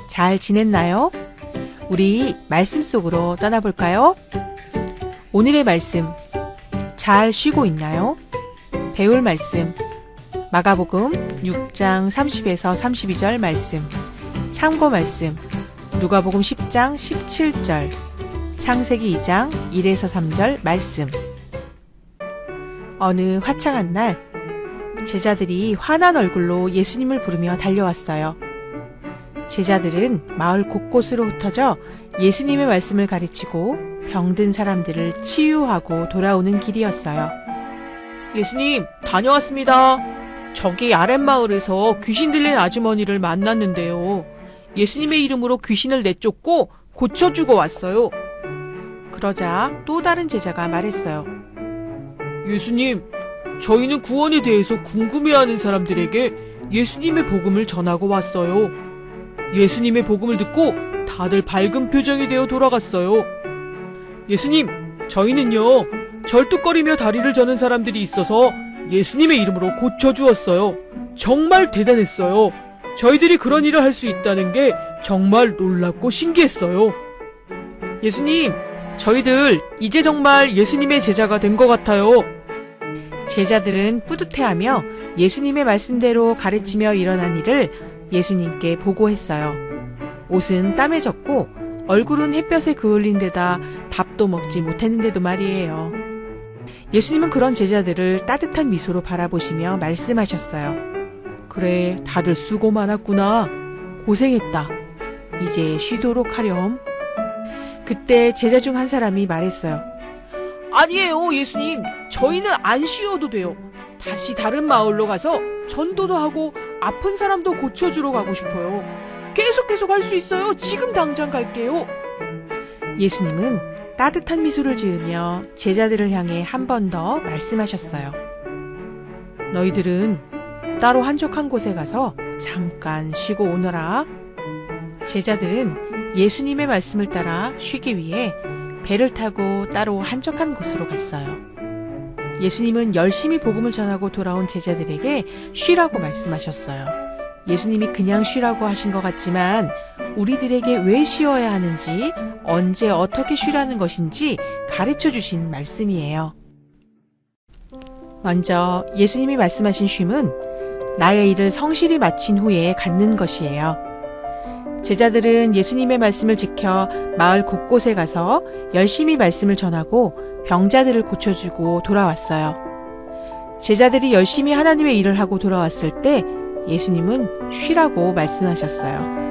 잘 지냈나요? 우리 말씀 속으로 떠나볼까요? 오늘의 말씀, 잘 쉬고 있나요? 배울 말씀, 마가복음 6장 30에서 32절 말씀, 참고 말씀, 누가복음 10장 17절, 창세기 2장 1에서 3절 말씀. 어느 화창한 날, 제자들이 환한 얼굴로 예수님을 부르며 달려왔어요. 제자들은 마을 곳곳으로 흩어져 예수님의 말씀을 가르치고 병든 사람들을 치유하고 돌아오는 길이었어요. 예수님, 다녀왔습니다. 저기 아랫마을에서 귀신 들린 아주머니를 만났는데요. 예수님의 이름으로 귀신을 내쫓고 고쳐주고 왔어요. 그러자 또 다른 제자가 말했어요. 예수님, 저희는 구원에 대해서 궁금해하는 사람들에게 예수님의 복음을 전하고 왔어요. 예수님의 복음을 듣고 다들 밝은 표정이 되어 돌아갔어요. 예수님, 저희는요, 절뚝거리며 다리를 저는 사람들이 있어서 예수님의 이름으로 고쳐주었어요. 정말 대단했어요. 저희들이 그런 일을 할 수 있다는 게 정말 놀랍고 신기했어요. 예수님, 저희들 이제 정말 예수님의 제자가 된 것 같아요. 제자들은 뿌듯해하며 예수님의 말씀대로 가르치며 일어난 일을 예수님께 보고했어요. 옷은 땀에 젖고 얼굴은 햇볕에 그을린 데다 밥도 먹지 못했는데도 말이에요. 예수님은 그런 제자들을 따뜻한 미소로 바라보시며 말씀하셨어요. 그래, 다들 수고 많았구나. 고생했다. 이제 쉬도록 하렴. 그때 제자 중 한 사람이 말했어요. 아니에요, 예수님. 저희는 안 쉬어도 돼요. 다시 다른 마을로 가서 전도도 하고 아픈 사람도 고쳐주러 가고 싶어요. 계속 할 수 있어요. 지금 당장 갈게요. 예수님은 따뜻한 미소를 지으며 제자들을 향해 한 번 더 말씀하셨어요. 너희들은 따로 한적한 곳에 가서 잠깐 쉬고 오너라. 제자들은 예수님의 말씀을 따라 쉬기 위해 배를 타고 따로 한적한 곳으로 갔어요. 예수님은 열심히 복음을 전하고 돌아온 제자들에게 쉬라고 말씀하셨어요. 예수님이 그냥 쉬라고 하신 것 같지만 우리들에게 왜 쉬어야 하는지, 언제 어떻게 쉬라는 것인지 가르쳐 주신 말씀이에요. 먼저 예수님이 말씀하신 쉼은 나의 일을 성실히 마친 후에 갖는 것이에요. 제자들은 예수님의 말씀을 지켜 마을 곳곳에 가서 열심히 말씀을 전하고 병자들을 고쳐주고 돌아왔어요. 제자들이 열심히 하나님의 일을 하고 돌아왔을 때 예수님은 쉬라고 말씀하셨어요.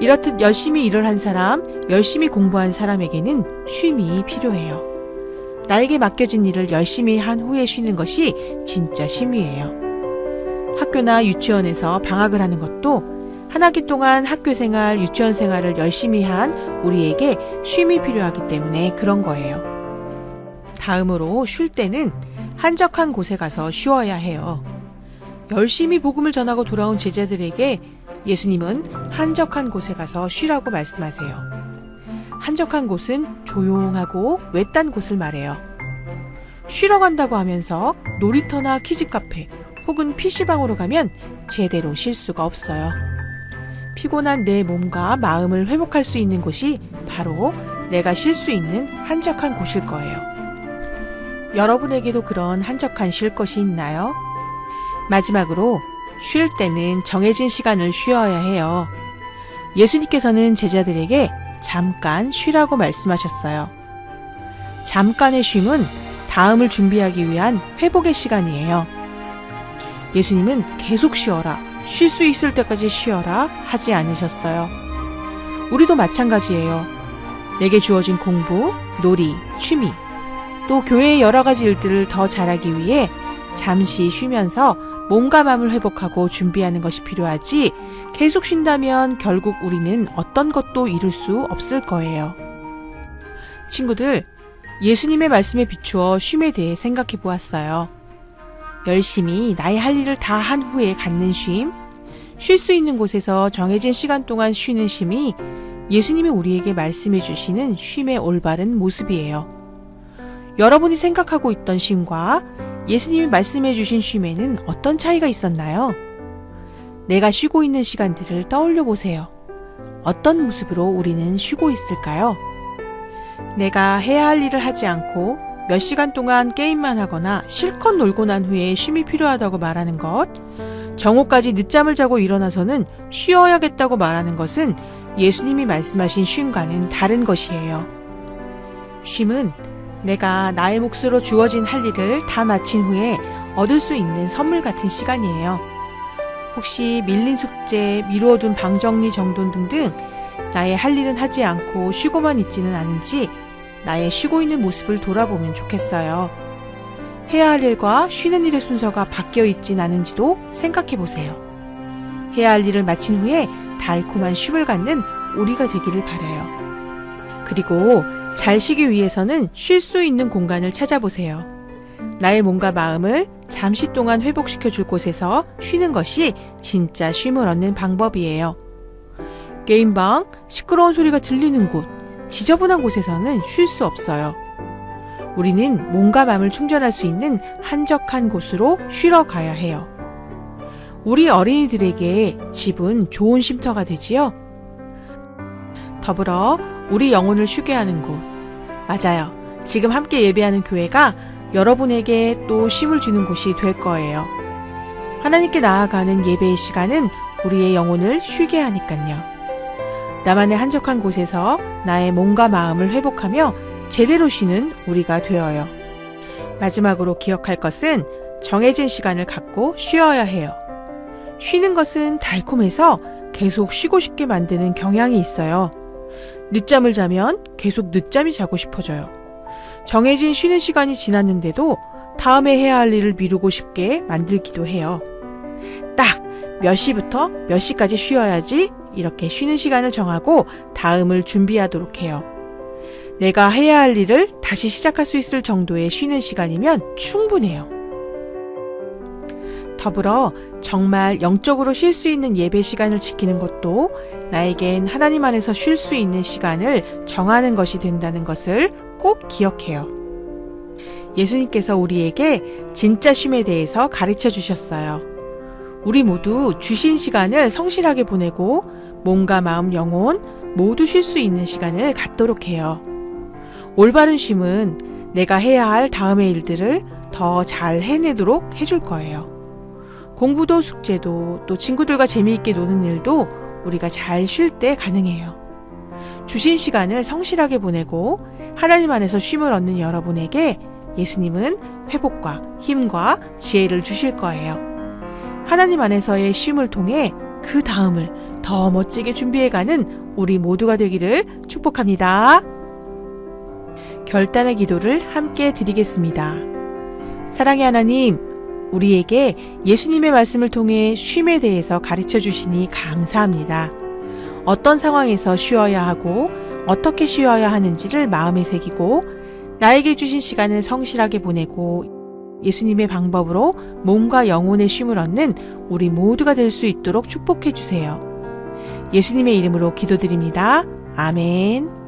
이렇듯 열심히 일을 한 사람, 열심히 공부한 사람에게는 쉼이 필요해요. 나에게 맡겨진 일을 열심히 한 후에 쉬는 것이 진짜 쉼이에요. 학교나 유치원에서 방학을 하는 것도 한 학기 동안 학교 생활, 유치원 생활을 열심히 한 우리에게 쉼이 필요하기 때문에 그런 거예요. 다음으로 쉴 때는 한적한 곳에 가서 쉬어야 해요. 열심히 복음을 전하고 돌아온 제자들에게 예수님은 한적한 곳에 가서 쉬라고 말씀하세요. 한적한 곳은 조용하고 외딴 곳을 말해요. 쉬러 간다고 하면서 놀이터나 키즈카페 혹은 PC방으로 가면 제대로 쉴 수가 없어요. 피곤한 내 몸과 마음을 회복할 수 있는 곳이 바로 내가 쉴 수 있는 한적한 곳일 거예요. 여러분에게도 그런 한적한 쉴 것이 있나요? 마지막으로 쉴 때는 정해진 시간을 쉬어야 해요. 예수님께서는 제자들에게 잠깐 쉬라고 말씀하셨어요. 잠깐의 쉼은 다음을 준비하기 위한 회복의 시간이에요. 예수님은 계속 쉬어라, 쉴 수 있을 때까지 쉬어라 하지 않으셨어요. 우리도 마찬가지예요. 내게 주어진 공부, 놀이, 취미, 또 교회의 여러 가지 일들을 더 잘하기 위해 잠시 쉬면서 몸과 마음을 회복하고 준비하는 것이 필요하지, 계속 쉰다면 결국 우리는 어떤 것도 이룰 수 없을 거예요. 친구들, 예수님의 말씀에 비추어 쉼에 대해 생각해 보았어요. 열심히 나의 할 일을 다 한 후에 갖는 쉼, 쉴 수 있는 곳에서 정해진 시간 동안 쉬는 쉼이 예수님이 우리에게 말씀해 주시는 쉼의 올바른 모습이에요. 여러분이 생각하고 있던 쉼과 예수님이 말씀해 주신 쉼에는 어떤 차이가 있었나요? 내가 쉬고 있는 시간들을 떠올려 보세요. 어떤 모습으로 우리는 쉬고 있을까요? 내가 해야 할 일을 하지 않고 몇 시간 동안 게임만 하거나 실컷 놀고 난 후에 쉼이 필요하다고 말하는 것, 정오까지 늦잠을 자고 일어나서는 쉬어야겠다고 말하는 것은 예수님이 말씀하신 쉼과는 다른 것이에요. 쉼은 내가 나의 몫으로 주어진 할 일을 다 마친 후에 얻을 수 있는 선물 같은 시간이에요. 혹시 밀린 숙제, 미루어둔 방정리, 정돈 등등 나의 할 일은 하지 않고 쉬고만 있지는 않은지 나의 쉬고 있는 모습을 돌아보면 좋겠어요. 해야 할 일과 쉬는 일의 순서가 바뀌어 있진 않은지도 생각해 보세요. 해야 할 일을 마친 후에 달콤한 쉼을 갖는 우리가 되기를 바라요. 그리고 잘 쉬기 위해서는 쉴 수 있는 공간을 찾아보세요. 나의 몸과 마음을 잠시 동안 회복시켜 줄 곳에서 쉬는 것이 진짜 쉼을 얻는 방법이에요. 게임방, 시끄러운 소리가 들리는 곳, 지저분한 곳에서는 쉴 수 없어요. 우리는 몸과 마음을 충전할 수 있는 한적한 곳으로 쉬러 가야 해요. 우리 어린이들에게 집은 좋은 쉼터가 되지요. 더불어 우리 영혼을 쉬게 하는 곳. 맞아요. 지금 함께 예배하는 교회가 여러분에게 또 쉼을 주는 곳이 될 거예요. 하나님께 나아가는 예배의 시간은 우리의 영혼을 쉬게 하니까요. 나만의 한적한 곳에서 나의 몸과 마음을 회복하며 제대로 쉬는 우리가 되어요. 마지막으로 기억할 것은 정해진 시간을 갖고 쉬어야 해요. 쉬는 것은 달콤해서 계속 쉬고 싶게 만드는 경향이 있어요. 늦잠을 자면 계속 늦잠이 자고 싶어져요. 정해진 쉬는 시간이 지났는데도 다음에 해야 할 일을 미루고 싶게 만들기도 해요. 딱 몇 시부터 몇 시까지 쉬어야지 이렇게 쉬는 시간을 정하고 다음을 준비하도록 해요. 내가 해야 할 일을 다시 시작할 수 있을 정도의 쉬는 시간이면 충분해요. 더불어 정말 영적으로 쉴 수 있는 예배 시간을 지키는 것도 나에겐 하나님 안에서 쉴 수 있는 시간을 정하는 것이 된다는 것을 꼭 기억해요. 예수님께서 우리에게 진짜 쉼에 대해서 가르쳐 주셨어요. 우리 모두 주신 시간을 성실하게 보내고 몸과 마음, 영혼 모두 쉴 수 있는 시간을 갖도록 해요. 올바른 쉼은 내가 해야 할 다음의 일들을 더 잘 해내도록 해줄 거예요. 공부도 숙제도 또 친구들과 재미있게 노는 일도 우리가 잘 쉴 때 가능해요. 주신 시간을 성실하게 보내고 하나님 안에서 쉼을 얻는 여러분에게 예수님은 회복과 힘과 지혜를 주실 거예요. 하나님 안에서의 쉼을 통해 그 다음을 더 멋지게 준비해가는 우리 모두가 되기를 축복합니다. 결단의 기도를 함께 드리겠습니다. 사랑의 하나님, 우리에게 예수님의 말씀을 통해 쉼에 대해서 가르쳐 주시니 감사합니다. 어떤 상황에서 쉬어야 하고 어떻게 쉬어야 하는지를 마음에 새기고 나에게 주신 시간을 성실하게 보내고 예수님의 방법으로 몸과 영혼의 쉼을 얻는 우리 모두가 될 수 있도록 축복해 주세요. 예수님의 이름으로 기도드립니다. 아멘.